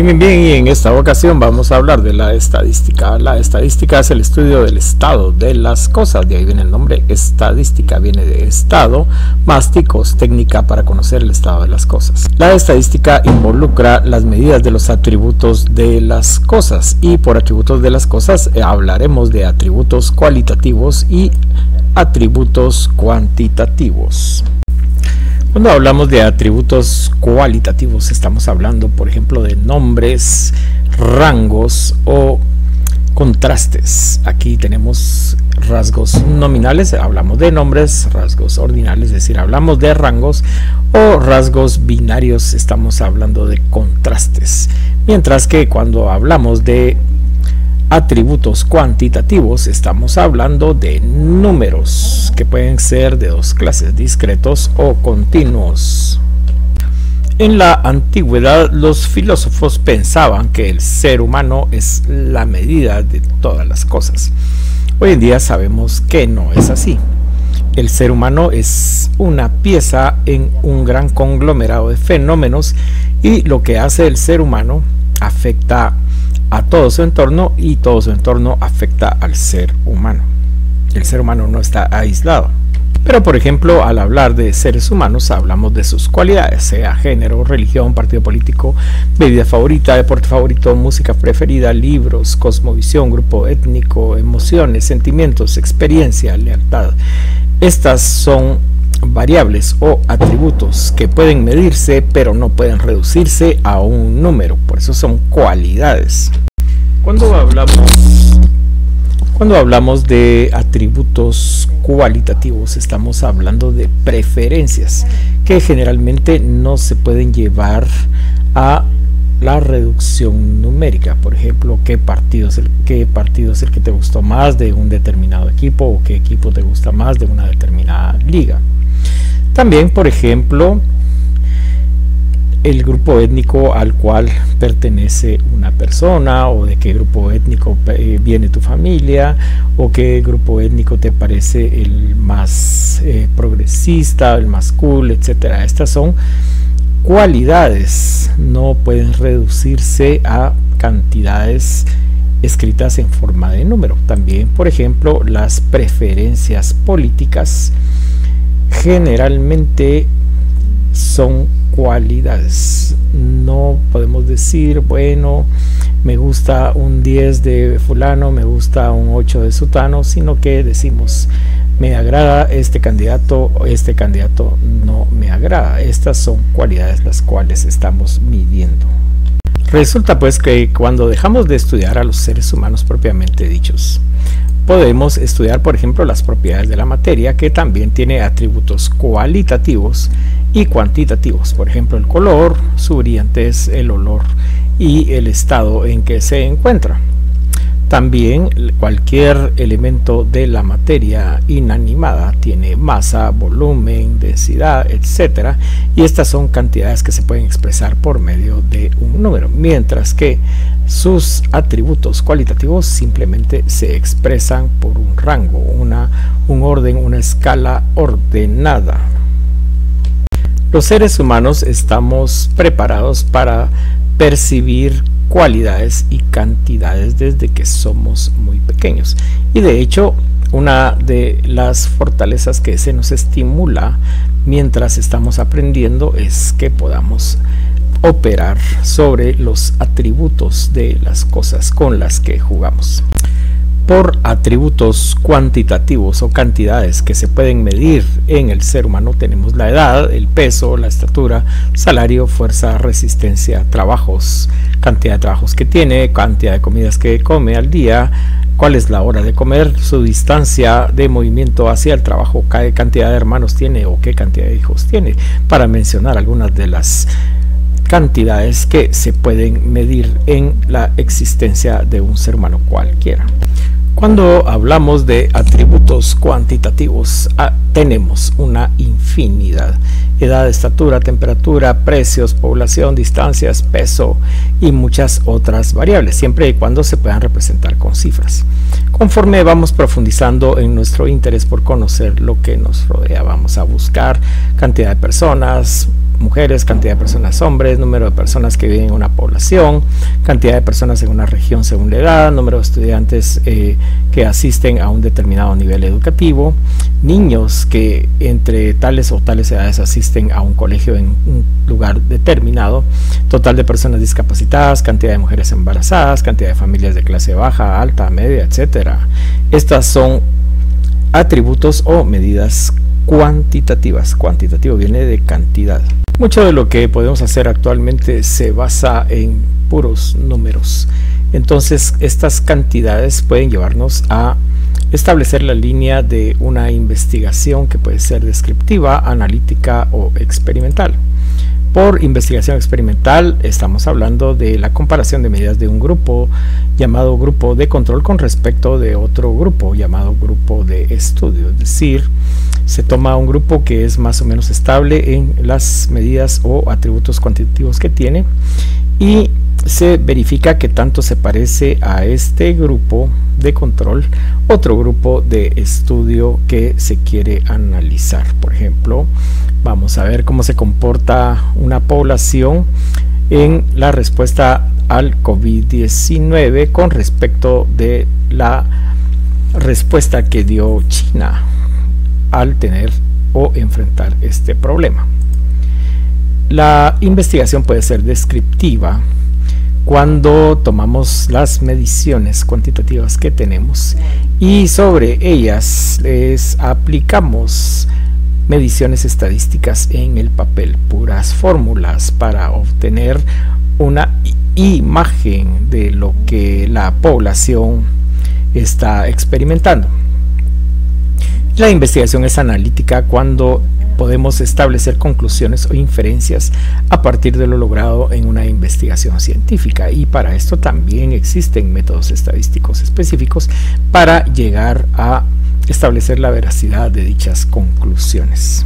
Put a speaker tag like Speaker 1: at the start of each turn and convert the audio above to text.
Speaker 1: Bien, y en esta ocasión vamos a hablar de la estadística. La estadística es el estudio del estado de las cosas, de ahí viene el nombre estadística, viene de estado, más ticos, técnica para conocer el estado de las cosas. La estadística involucra las medidas de los atributos de las cosas, y por atributos de las cosas hablaremos de atributos cualitativos y atributos cuantitativos. Cuando hablamos de atributos cualitativos estamos hablando, por ejemplo, de nombres, rangos o contrastes. Aquí tenemos rasgos nominales, hablamos de nombres, rasgos ordinales, es decir, hablamos de rangos, o rasgos binarios, estamos hablando de contrastes. Mientras que cuando hablamos de atributos cuantitativos estamos hablando de números que pueden ser de dos clases, discretos o continuos. En la antigüedad los filósofos pensaban que el ser humano es la medida de todas las cosas. Hoy en día sabemos que no es así. El ser humano es una pieza en un gran conglomerado de fenómenos, y lo que hace el ser humano afecta a todo su entorno y todo su entorno afecta al ser humano. El ser humano no está aislado. Pero por ejemplo, al hablar de seres humanos hablamos de sus cualidades, sea género, religión, partido político, bebida favorita, deporte favorito, música preferida, libros, cosmovisión, grupo étnico, emociones, sentimientos, experiencia, lealtad. Estas son variables o atributos que pueden medirse pero no pueden reducirse a un número, por eso son cualidades. Cuando hablamos de atributos cualitativos estamos hablando de preferencias que generalmente no se pueden llevar a la reducción numérica. Por ejemplo, qué partido es el que te gustó más de un determinado equipo, o qué equipo te gusta más de una determinada liga. También, por ejemplo, el grupo étnico al cual pertenece una persona, o de qué grupo étnico viene tu familia, o qué grupo étnico te parece el más progresista, el más cool, etcétera. Estas son cualidades, no pueden reducirse a cantidades escritas en forma de número. También, por ejemplo, las preferencias políticas generalmente son cualidades. No podemos decir, bueno, me gusta un 10 de fulano, me gusta un 8 de sutano, sino que decimos, me agrada este candidato no me agrada. Estas son cualidades las cuales estamos midiendo. Resulta pues que cuando dejamos de estudiar a los seres humanos propiamente dichos, podemos estudiar, por ejemplo, las propiedades de la materia, que también tiene atributos cualitativos y cuantitativos. Por ejemplo, el color, su brillantez, el olor y el estado en que se encuentra. También cualquier elemento de la materia inanimada tiene masa, volumen, densidad, etcétera, y estas son cantidades que se pueden expresar por medio de un número, mientras que sus atributos cualitativos simplemente se expresan por un rango, un orden, una escala ordenada. Los seres humanos estamos preparados para percibir cualidades y cantidades desde que somos muy pequeños, y de hecho una de las fortalezas que se nos estimula mientras estamos aprendiendo es que podamos operar sobre los atributos de las cosas con las que jugamos. Por atributos cuantitativos o cantidades que se pueden medir en el ser humano tenemos la edad, el peso, la estatura, salario, fuerza, resistencia, trabajos, cantidad de trabajos que tiene, cantidad de comidas que come al día, cuál es la hora de comer, su distancia de movimiento hacia el trabajo, qué cantidad de hermanos tiene o qué cantidad de hijos tiene, para mencionar algunas de las cantidades que se pueden medir en la existencia de un ser humano cualquiera. Cuando hablamos de atributos cuantitativos, tenemos una infinidad: edad, estatura, temperatura, precios, población, distancias, peso y muchas otras variables, siempre y cuando se puedan representar con cifras. Conforme vamos profundizando en nuestro interés por conocer lo que nos rodea, vamos a buscar cantidad de personas, mujeres, cantidad de personas hombres, número de personas que viven en una población, cantidad de personas en una región según la edad, número de estudiantes que asisten a un determinado nivel educativo, niños que entre tales o tales edades asisten a un colegio en un lugar determinado, total de personas discapacitadas, cantidad de mujeres embarazadas, cantidad de familias de clase baja, alta, media, etcétera. Estas son atributos o medidas cuantitativas. Cuantitativo viene de cantidad. Mucho de lo que podemos hacer actualmente se basa en puros números. Entonces estas cantidades pueden llevarnos a establecer la línea de una investigación que puede ser descriptiva, analítica o experimental. Por investigación experimental estamos hablando de la comparación de medidas de un grupo llamado grupo de control con respecto de otro grupo llamado grupo de estudio. Es decir, se toma un grupo que es más o menos estable en las medidas o atributos cuantitativos que tiene y se verifica que tanto se parece a este grupo de control otro grupo de estudio que se quiere analizar. Por ejemplo, vamos a ver cómo se comporta una población en la respuesta al COVID-19 con respecto de la respuesta que dio China al tener o enfrentar este problema. La investigación puede ser descriptiva cuando tomamos las mediciones cuantitativas que tenemos y sobre ellas les aplicamos mediciones estadísticas en el papel, puras fórmulas para obtener una imagen de lo que la población está experimentando. La investigación es analítica cuando podemos establecer conclusiones o inferencias a partir de lo logrado en una investigación científica, y para esto también existen métodos estadísticos específicos para llegar a establecer la veracidad de dichas conclusiones.